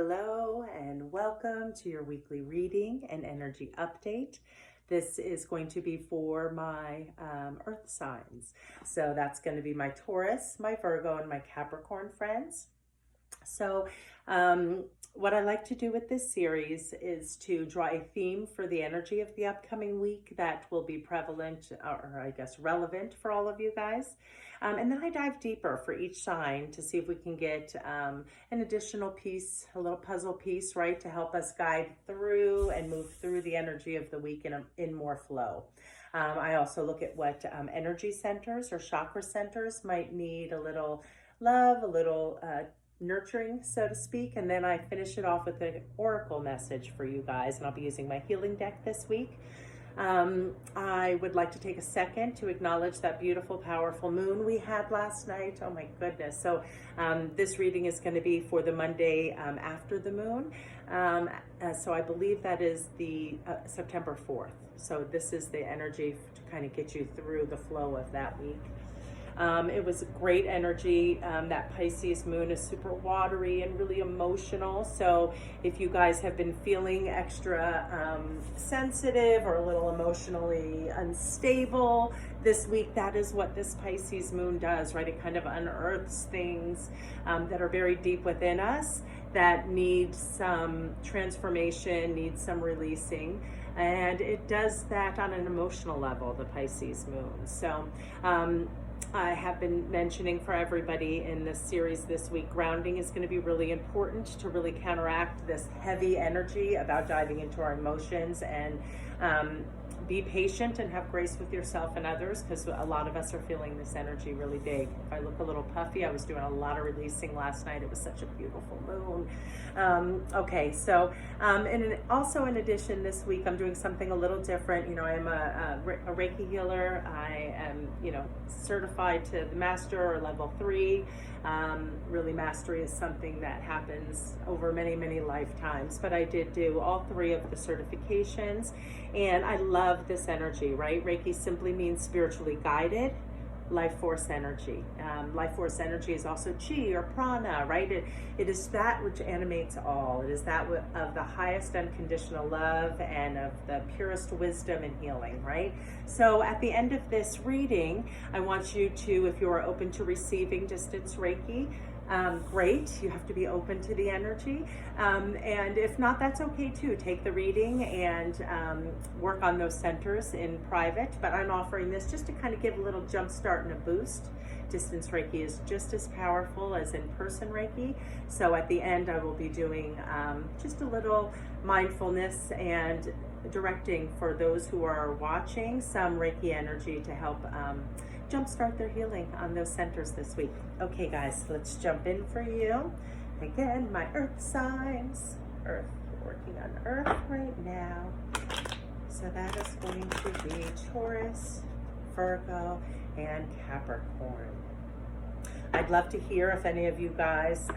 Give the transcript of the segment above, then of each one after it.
Hello and welcome to your weekly reading and energy update. This is going to be for my earth signs. So that's going to be my Taurus, my Virgo, and my Capricorn friends. So what I like to do with this series is to draw a theme for the energy of the upcoming week that will be prevalent, or I guess relevant for all of you guys. And then I dive deeper for each sign to see if we can get an additional piece, a little puzzle piece, right, to help us guide through and move through the energy of the week in more flow. I also look at what energy centers or chakra centers might need a little love, a little nurturing, so to speak, and then I finish it off with an oracle message for you guys, and I'll be using my healing deck this week. I would like to take a second to acknowledge that beautiful, powerful moon we had last night. Oh my goodness. So this reading is going to be for the Monday after the moon. So I believe that is the September 4th. So this is the energy to kind of get you through the flow of that week. It was great energy. That Pisces moon is super watery and really emotional. So if you guys have been feeling extra sensitive or a little emotionally unstable this week, that is what this Pisces moon does, right? It kind of unearths things that are very deep within us that need some transformation, need some releasing. And it does that on an emotional level, the Pisces moon. So, I have been mentioning for everybody in this series this week, grounding is going to be really important to really counteract this heavy energy about diving into our emotions, and be patient and have grace with yourself and others, because a lot of us are feeling this energy really big. If I look a little puffy, I was doing a lot of releasing last night. It was such a beautiful moon. Okay, so and also in addition, this week I'm doing something a little different. You know, I am a Reiki healer. I am, certified to the master or level 3. Really, mastery is something that happens over many, many lifetimes, but I did do all 3 of the certifications, and I love this energy, right? Reiki simply means spiritually guided life force energy. Life force energy is also chi or prana, right? It is that which animates all. It is that of the highest unconditional love and of the purest wisdom and healing, right? So at the end of this reading, I want you to, if you are open to receiving distance Reiki, great. You have to be open to the energy. And if not, that's okay too. Take the reading and work on those centers in private. But I'm offering this just to kind of give a little jump start and a boost. Distance Reiki is just as powerful as in-person Reiki. So at the end, I will be doing just a little mindfulness and directing for those who are watching some Reiki energy to help jumpstart their healing on those centers this week. Okay guys, let's jump in for you. Again, my earth signs. Earth, working on earth right now. So that is going to be Taurus, Virgo, and Capricorn. I'd love to hear if any of you guys,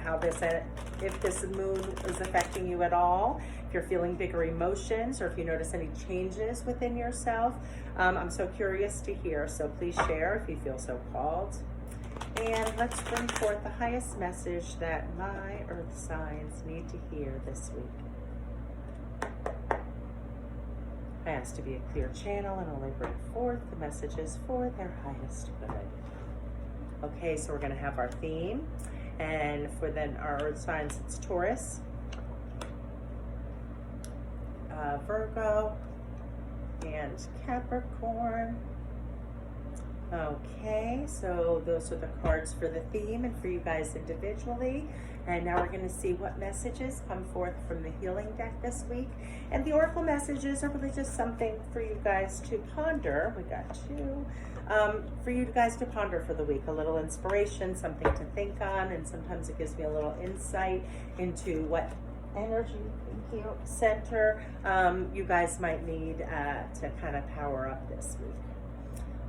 if this moon is affecting you at all, if you're feeling bigger emotions, or if you notice any changes within yourself. I'm so curious to hear, so please share if you feel so called. And let's bring forth the highest message that my earth signs need to hear this week. I ask to be a clear channel and only bring forth the messages for their highest good. Okay, so we're going to have our theme, and for then our earth signs, it's Taurus, Virgo, and Capricorn. Okay, so those are the cards for the theme and for you guys individually. And now we're going to see what messages come forth from the healing deck this week. And the oracle messages are really just something for you guys to ponder. We got 2. For you guys to ponder for the week, a little inspiration, something to think on, and sometimes it gives me a little insight into what energy center you guys might need to kind of power up this week.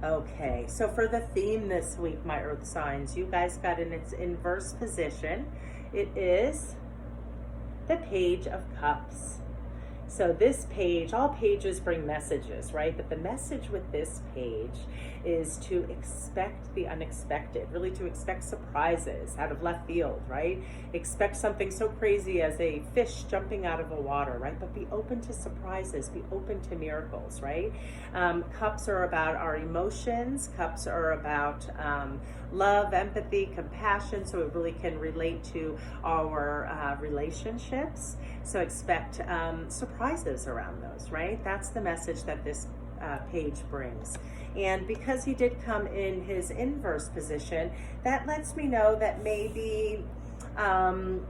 Okay, so for the theme this week, my earth signs, you guys got in its inverse position. It is the Page of Cups. So this page, all pages bring messages, right? But the message with this page is to expect the unexpected, really to expect surprises out of left field, right? Expect something so crazy as a fish jumping out of the water, right? But be open to surprises, be open to miracles, right? Cups are about our emotions. Cups are about love, empathy, compassion. So it really can relate to our relationships. So expect surprises around those, right? That's the message that this page brings. And because he did come in his inverse position, that lets me know that maybe some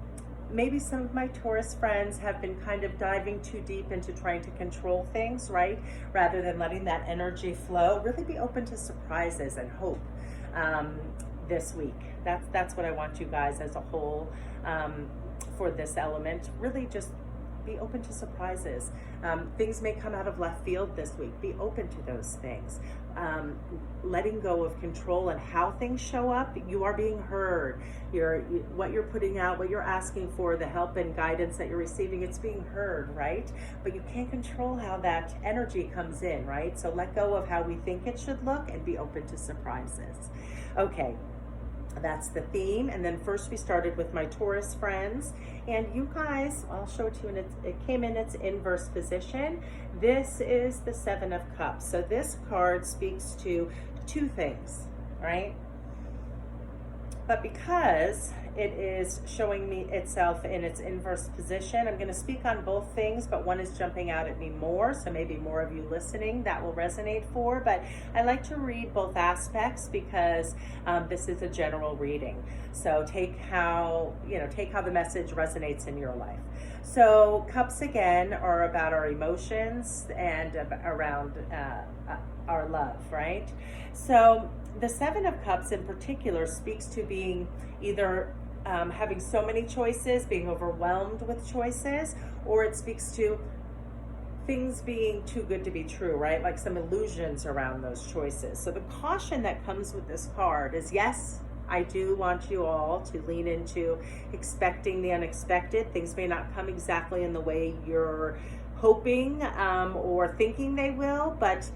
of my Taurus friends have been kind of diving too deep into trying to control things, right? Rather than letting that energy flow. Really be open to surprises and hope this week. That's what I want you guys as a whole for this element. Really just be open to surprises. Things may come out of left field this week. Be open to those things. Letting go of control and how things show up. You are being heard. What you're putting out, what you're asking for, the help and guidance that you're receiving, it's being heard, right? But you can't control how that energy comes in, right? So let go of how we think it should look and be open to surprises. Okay. That's the theme. And then first we started with my Taurus friends, and you guys, I'll show it to you, and it came in its inverse position. This is the Seven of Cups. So this card speaks to two things, right? But because it is showing me itself in its inverse position, I'm going to speak on both things, but one is jumping out at me more, so maybe more of you listening that will resonate for. But I like to read both aspects because this is a general reading. So take how the message resonates in your life. So cups again are about our emotions and around our love, right? So the Seven of Cups in particular speaks to being either having so many choices, being overwhelmed with choices, or it speaks to things being too good to be true, right? Like some illusions around those choices. So the caution that comes with this card is, yes, I do want you all to lean into expecting the unexpected. Things may not come exactly in the way you're hoping or thinking they will, but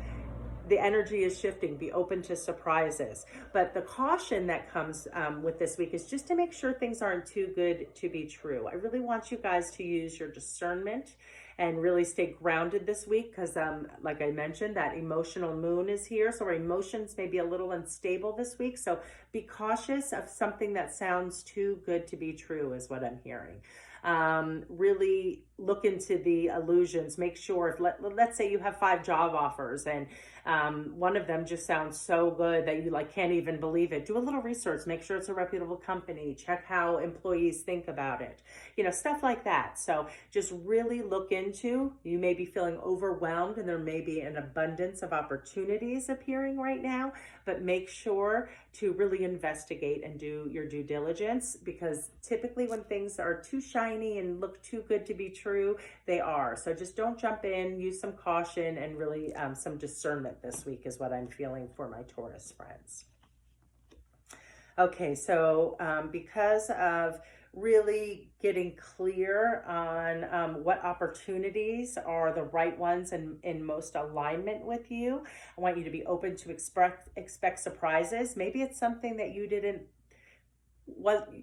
the energy is shifting. Be open to surprises. But the caution that comes with this week is just to make sure things aren't too good to be true. I really want you guys to use your discernment and really stay grounded this week because, like I mentioned, that emotional moon is here. So our emotions may be a little unstable this week. So be cautious of something that sounds too good to be true is what I'm hearing. Really look into the illusions. Make sure if let's say you have 5 job offers and one of them just sounds so good that you can't even believe it. Do a little research. Make sure it's a reputable company. Check how employees think about it. Stuff like that. So just really look into. You may be feeling overwhelmed and there may be an abundance of opportunities appearing right now, but make sure to really investigate and do your due diligence because typically when things are too shiny and look too good to be true, they are. So just don't jump in, use some caution and really some discernment this week is what I'm feeling for my Taurus friends. Okay, so because of really getting clear on what opportunities are the right ones and in most alignment with you, I want you to be open to expect surprises. Maybe it's something that you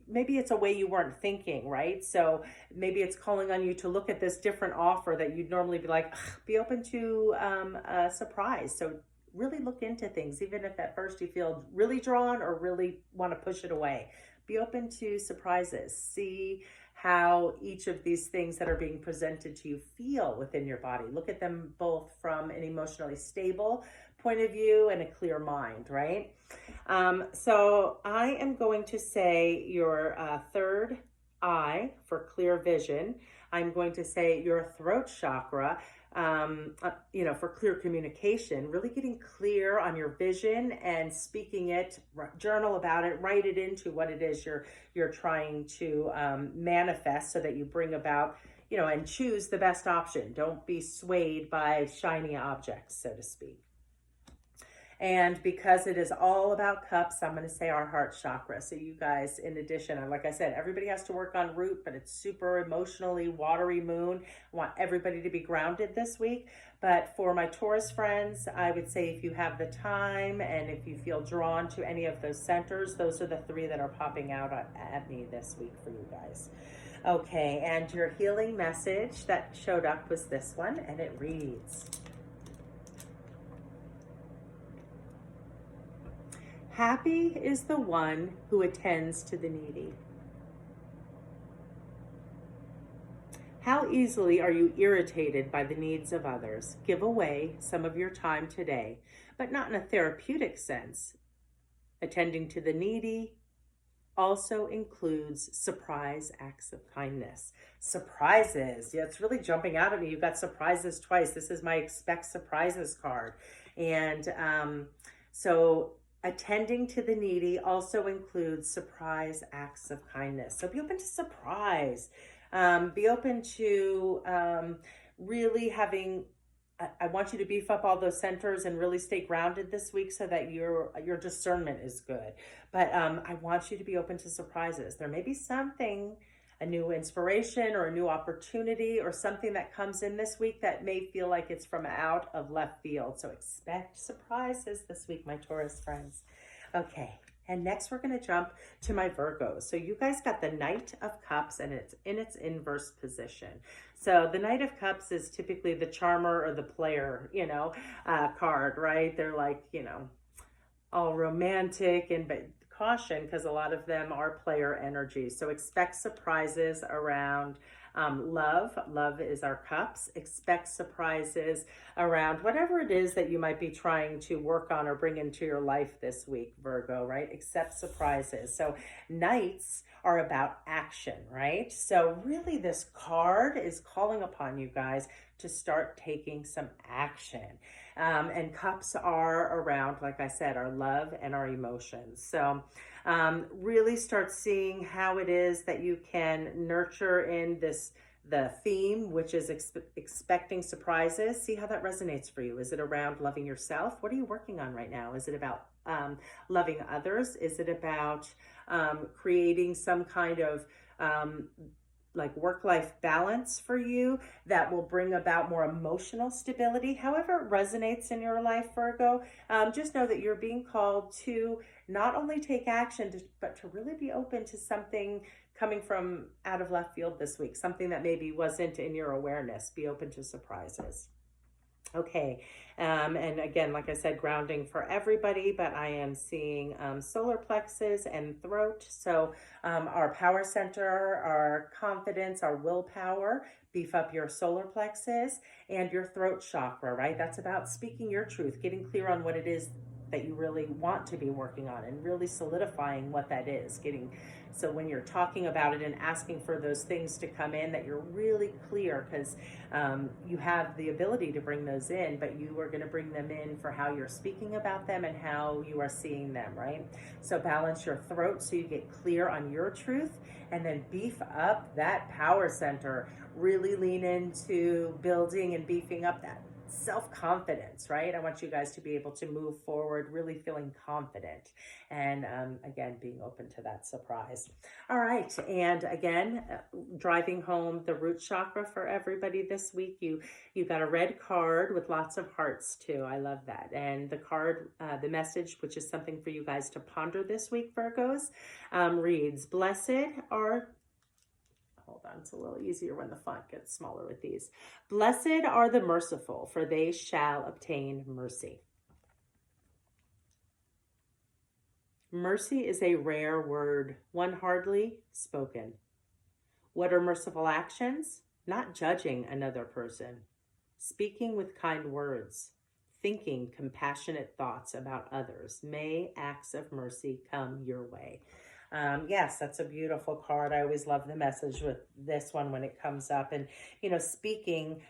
maybe it's a way you weren't thinking, right? So maybe it's calling on you to look at this different offer that you'd normally be like, be open to a surprise. So really look into things, even if at first you feel really drawn or really want to push it away. Be open to surprises. See how each of these things that are being presented to you feel within your body. Look at them both from an emotionally stable point of view and a clear mind, right? So I am going to say your third eye for clear vision. I'm going to say your throat chakra, for clear communication, really getting clear on your vision and speaking it, journal about it, write it into what it is you're trying to manifest so that you bring about, and choose the best option. Don't be swayed by shiny objects, so to speak. And because it is all about cups, I'm going to say our heart chakra. So you guys, in addition, and like I said, everybody has to work on root, but it's super emotionally watery moon. I want everybody to be grounded this week. But for my Taurus friends, I would say if you have the time and if you feel drawn to any of those centers, those are the three that are popping out at me this week for you guys. Okay, and your healing message that showed up was this one, and it reads, happy is the one who attends to the needy. How easily are you irritated by the needs of others? Give away some of your time today, but not in a therapeutic sense. Attending to the needy also includes surprise acts of kindness. Surprises. Yeah, it's really jumping out at me. You've got surprises twice. This is my expect surprises card. And so attending to the needy also includes surprise acts of kindness. So be open to surprise. Be open to really having, I want you to beef up all those centers and really stay grounded this week so that your discernment is good. But I want you to be open to surprises. There may be something, a new inspiration or a new opportunity or something that comes in this week that may feel like it's from out of left field. So expect surprises this week, my Taurus friends. Okay. And next we're going to jump to my Virgos. So you guys got the Knight of Cups and it's in its inverse position. So the Knight of Cups is typically the charmer or the player, card, right? They're like, all romantic but caution because a lot of them are player energy. So expect surprises around love. Love is our cups. Expect surprises around whatever it is that you might be trying to work on or bring into your life this week, Virgo, right? Accept surprises. So knights are about action, right? So really this card is calling upon you guys to start taking some action. And cups are around, like I said, our love and our emotions. So really start seeing how it is that you can nurture in the theme, which is expecting surprises. See how that resonates for you. Is it around loving yourself? What are you working on right now? Is it about loving others? Is it about creating some kind of like work-life balance for you that will bring about more emotional stability? However it resonates in your life, Virgo, just know that you're being called to not only take action, but to really be open to something coming from out of left field this week, something that maybe wasn't in your awareness. Be open to surprises. Okay, and again, like I said, grounding for everybody, but I am seeing solar plexus and throat. So our power center, our confidence, our willpower, beef up your solar plexus and your throat chakra, right? That's about speaking your truth, getting clear on what it is that you really want to be working on and really solidifying what that is. So when you're talking about it and asking for those things to come in, that you're really clear, because you have the ability to bring those in, but you are going to bring them in for how you're speaking about them and how you are seeing them, right? So balance your throat so you get clear on your truth, and then beef up that power center. Really lean into building and beefing up that self-confidence, right? I want you guys to be able to move forward really feeling confident, and again, being open to that surprise. All right, and again, driving home the root chakra for everybody this week. You got a red card with lots of hearts too. I love that. And the card, the message, which is something for you guys to ponder this week, Virgos, reads, blessed are, hold on, it's a little easier when the font gets smaller with these. Blessed are the merciful, for they shall obtain mercy. Mercy is a rare word, one hardly spoken. What are merciful actions? Not judging another person, speaking with kind words, thinking compassionate thoughts about others. May acts of mercy come your way. Yes, that's a beautiful card. I always love the message with this one when it comes up. And, speaking,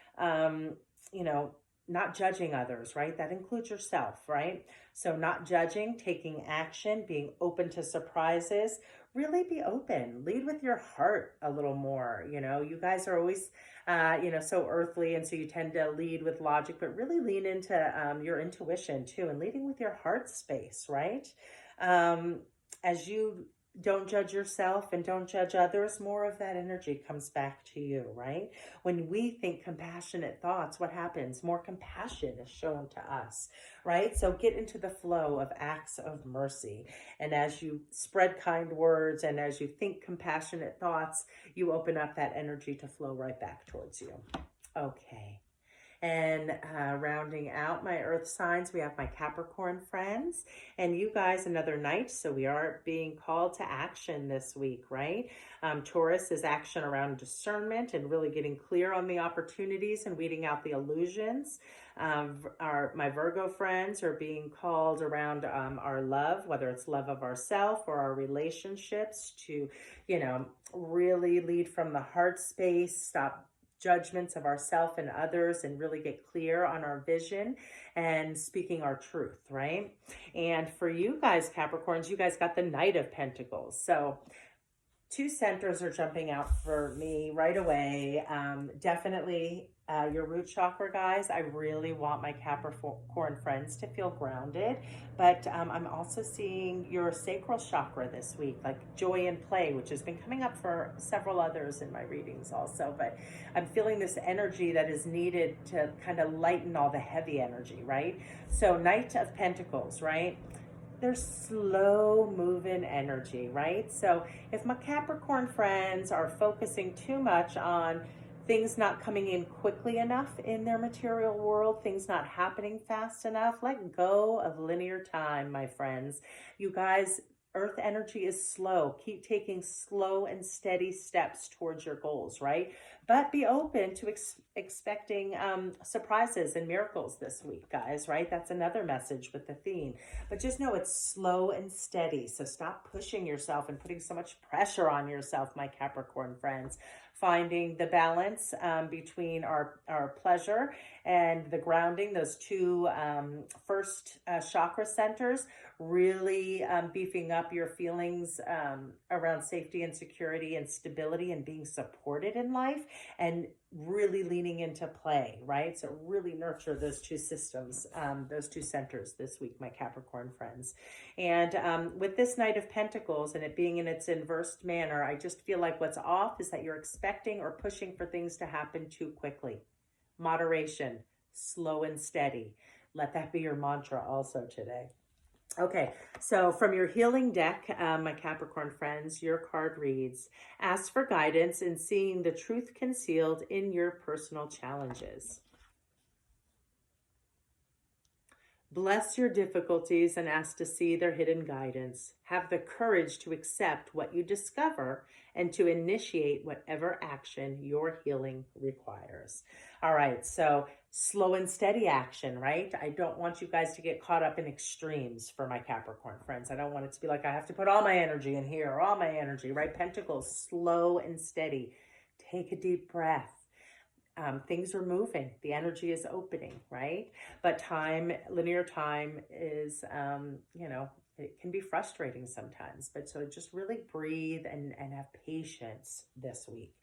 not judging others, right? That includes yourself, right? So not judging, taking action, being open to surprises, really be open. Lead with your heart a little more. You know, you guys are always, so earthly, and so you tend to lead with logic, but really lean into your intuition too, and leading with your heart space, right? As you don't judge yourself and don't judge others, more of that energy comes back to you, right? When we think compassionate thoughts, what happens? More compassion is shown to us, right? So get into the flow of acts of mercy. And as you spread kind words and as you think compassionate thoughts, you open up that energy to flow right back towards you. Okay. And rounding out my earth signs, we have my Capricorn friends, and you guys another night. So we are being called to action this week, right? Taurus is action around discernment and really getting clear on the opportunities and weeding out the illusions. My Virgo friends are being called around our love, whether it's love of ourselves or our relationships, to, really lead from the heart space, stop judgments of ourselves and others, and really get clear on our vision and speaking our truth, right? And for you guys, Capricorns, you guys got the Knight of Pentacles. So two centers are jumping out for me right away. Definitely your root chakra, guys. I really want my Capricorn friends to feel grounded, but I'm also seeing your sacral chakra this week, like joy and play, which has been coming up for several others in my readings also. But I'm feeling this energy that is needed to kind of lighten all the heavy energy, right? So Knight of Pentacles, right? There's slow moving energy, right? So if my Capricorn friends are focusing too much on things not coming in quickly enough in their material world, things not happening fast enough, let go of linear time, my friends. You guys, earth energy is slow. Keep taking slow and steady steps towards your goals, right? But be open to expecting surprises and miracles this week, guys, right? That's another message with the theme. But just know it's slow and steady. So stop pushing yourself and putting so much pressure on yourself, my Capricorn friends. Finding the balance between our pleasure and the grounding, those two first chakra centers, really beefing up your feelings around safety and security and stability and being supported in life, and really leaning into play, right? So really nurture those two systems, those two centers this week, my Capricorn friends. And with this Knight of Pentacles and it being in its inverse manner, I just feel like what's off is that you're expecting or pushing for things to happen too quickly. Moderation, slow and steady. Let that be your mantra also today. Okay, so from your healing deck, my Capricorn friends, your card reads, ask for guidance in seeing the truth concealed in your personal challenges. Bless your difficulties and ask to see their hidden guidance. Have the courage to accept what you discover and to initiate whatever action your healing requires. All right, so slow and steady action, right? I don't want you guys to get caught up in extremes for my Capricorn friends. I don't want it to be like I have to put all my energy in here or all my energy, right? Pentacles, slow and steady. Take a deep breath. Things are moving. The energy is opening, right? But linear time is, it can be frustrating sometimes. But so just really breathe and have patience this week.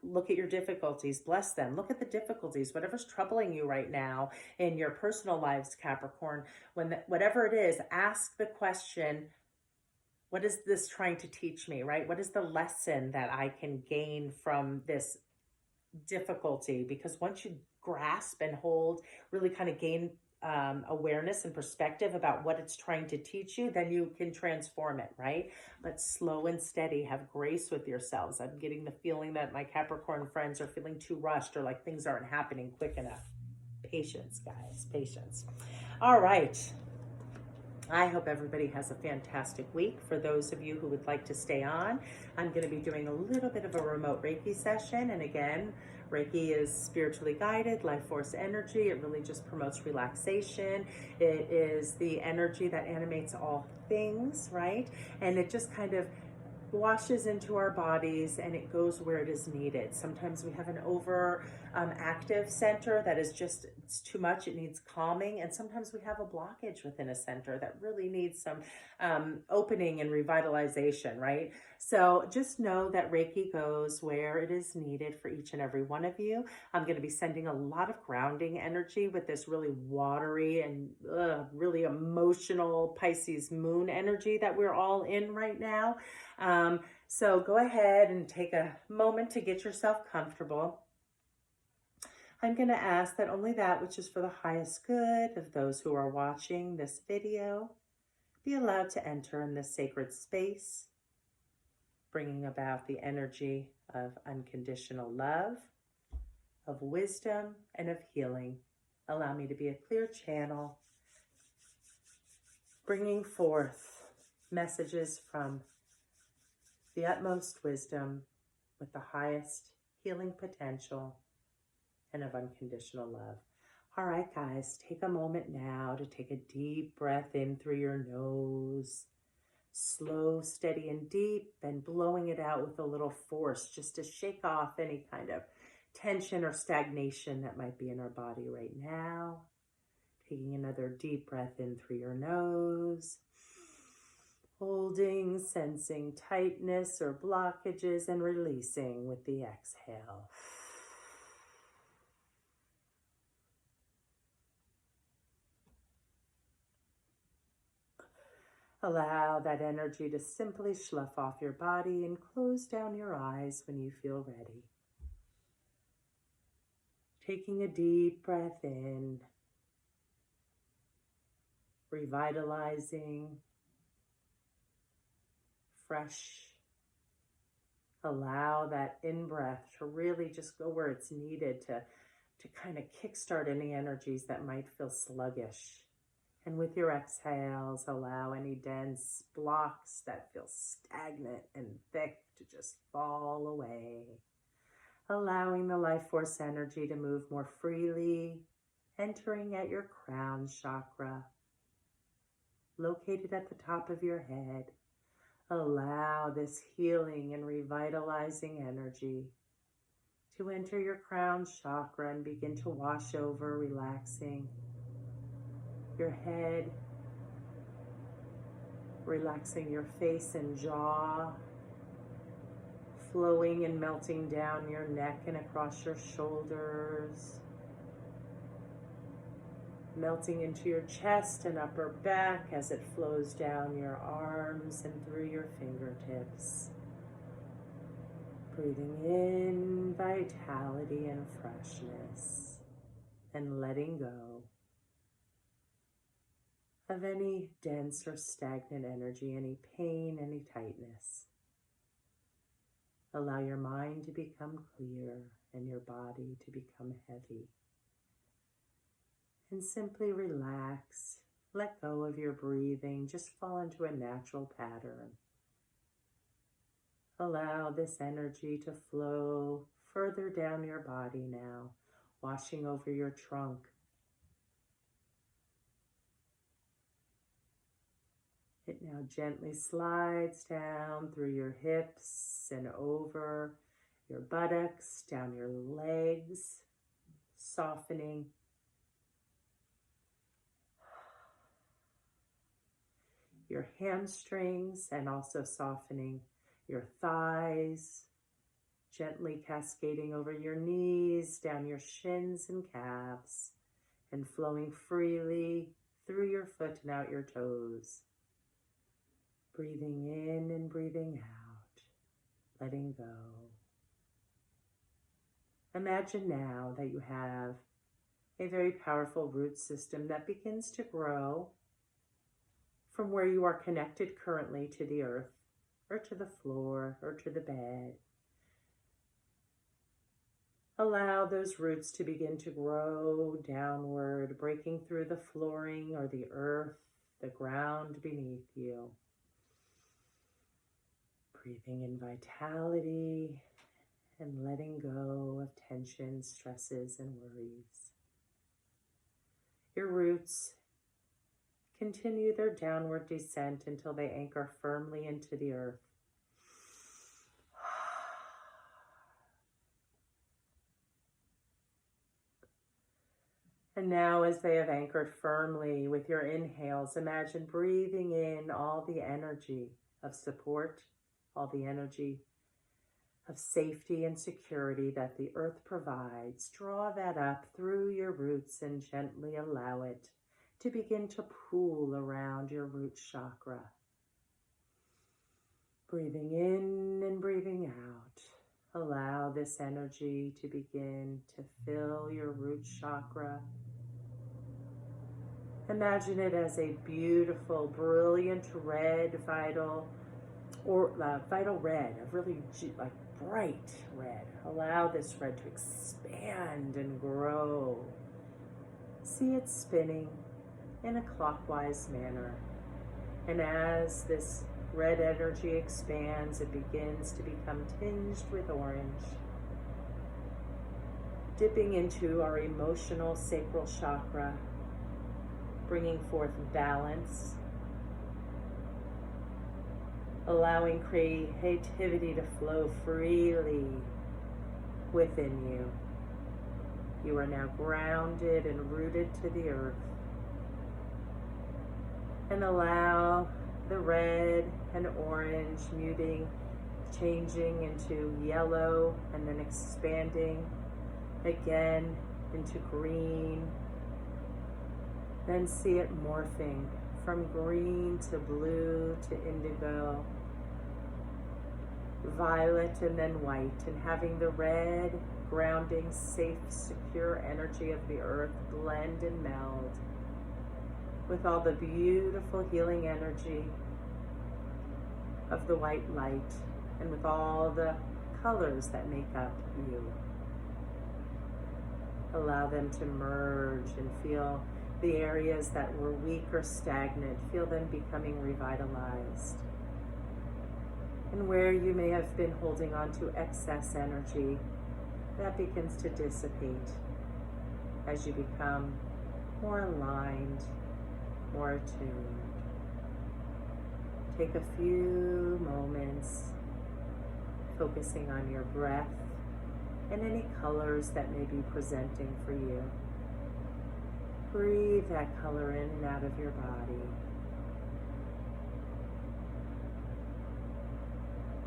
Look at your difficulties. Bless them. Look at the difficulties. Whatever's troubling you right now in your personal lives, Capricorn, whatever it is, ask the question, what is this trying to teach me, right? What is the lesson that I can gain from this difficulty? Because once you grasp and hold, really kind of gain awareness and perspective about what it's trying to teach you, then you can transform it, right? But slow and steady, have grace with yourselves. I'm getting the feeling that my Capricorn friends are feeling too rushed or like things aren't happening quick enough. Patience, guys, patience. All right. I hope everybody has a fantastic week. For those of you who would like to stay on, I'm going to be doing a little bit of a remote Reiki session. And again, Reiki is spiritually guided, life force energy. It really just promotes relaxation. It is the energy that animates all things, right? And it just kind of washes into our bodies and it goes where it is needed. Sometimes we have an over active center that is just, it's too much, it needs calming. And sometimes we have a blockage within a center that really needs some opening and revitalization, right? So just know that Reiki goes where it is needed for each and every one of you. I'm going to be sending a lot of grounding energy with this really watery and really emotional Pisces moon energy that we're all in right now. So go ahead and take a moment to get yourself comfortable. I'm going to ask that only that which is for the highest good of those who are watching this video be allowed to enter in this sacred space, bringing about the energy of unconditional love, of wisdom, and of healing. Allow me to be a clear channel, bringing forth messages from the utmost wisdom with the highest healing potential and of unconditional love. All right, guys, take a moment now to take a deep breath in through your nose. Slow, steady, and deep, and blowing it out with a little force just to shake off any kind of tension or stagnation that might be in our body right now. Taking another deep breath in through your nose. Holding, sensing tightness or blockages, and releasing with the exhale. Allow that energy to simply slough off your body and close down your eyes when you feel ready. Taking a deep breath in, revitalizing, fresh. Allow that in-breath to really just go where it's needed to kind of kickstart any energies that might feel sluggish. And with your exhales, allow any dense blocks that feel stagnant and thick to just fall away. Allowing the life force energy to move more freely, entering at your crown chakra, located at the top of your head. Allow this healing and revitalizing energy to enter your crown chakra and begin to wash over, relaxing your head, relaxing your face and jaw, flowing and melting down your neck and across your shoulders, melting into your chest and upper back as it flows down your arms and through your fingertips. Breathing in vitality and freshness, and letting go of any dense or stagnant energy, any pain, any tightness. Allow your mind to become clear and your body to become heavy. And simply relax, let go of your breathing, just fall into a natural pattern. Allow this energy to flow further down your body now, washing over your trunk. It now gently slides down through your hips and over your buttocks, down your legs, softening. Your hamstrings and also softening your thighs, gently cascading over your knees, down your shins and calves, and flowing freely through your foot and out your toes. Breathing in and breathing out, letting go. Imagine now that you have a very powerful root system that begins to grow from where you are connected currently to the earth, or to the floor, or to the bed. Allow those roots to begin to grow downward, breaking through the flooring or the earth, the ground beneath you. Breathing in vitality and letting go of tension, stresses, and worries. Your roots continue their downward descent until they anchor firmly into the earth. And now, as they have anchored firmly with your inhales, imagine breathing in all the energy of support, all the energy of safety and security that the earth provides. Draw that up through your roots and gently allow it to begin to pool around your root chakra. Breathing in and breathing out. Allow this energy to begin to fill your root chakra. Imagine it as a beautiful, brilliant red vital red, a really bright red. Allow this red to expand and grow. See it spinning in a clockwise manner. And as this red energy expands, it begins to become tinged with orange, dipping into our emotional sacral chakra, bringing forth balance, allowing creativity to flow freely within you. You are now grounded and rooted to the earth. And allow the red and orange muting, changing into yellow, and then expanding again into green. Then see it morphing from green to blue to indigo, violet, and then white, and having the red, grounding, safe, secure energy of the earth blend and meld with all the beautiful healing energy of the white light, and with all the colors that make up you. Allow them to merge and feel the areas that were weak or stagnant, feel them becoming revitalized. And where you may have been holding on to excess energy, that begins to dissipate as you become more aligned, more attuned. Take a few moments focusing on your breath and any colors that may be presenting for you. Breathe that color in and out of your body.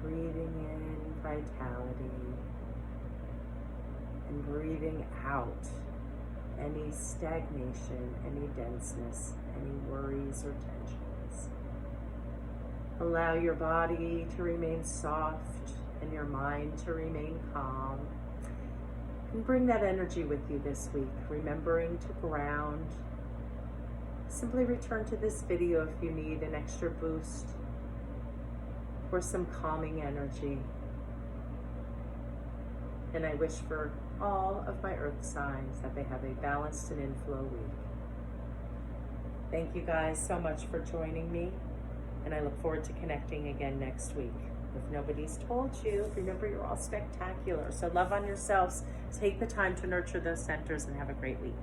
Breathing in vitality and breathing out any stagnation, any denseness, any worries or tensions. Allow your body to remain soft and your mind to remain calm. And bring that energy with you this week, remembering to ground. Simply return to this video if you need an extra boost or some calming energy. And I wish for all of my earth signs that they have a balanced and inflow week. Thank you guys so much for joining me, and I look forward to connecting again next week. If nobody's told you, remember you're all spectacular. So love on yourselves, take the time to nurture those centers, and have a great week.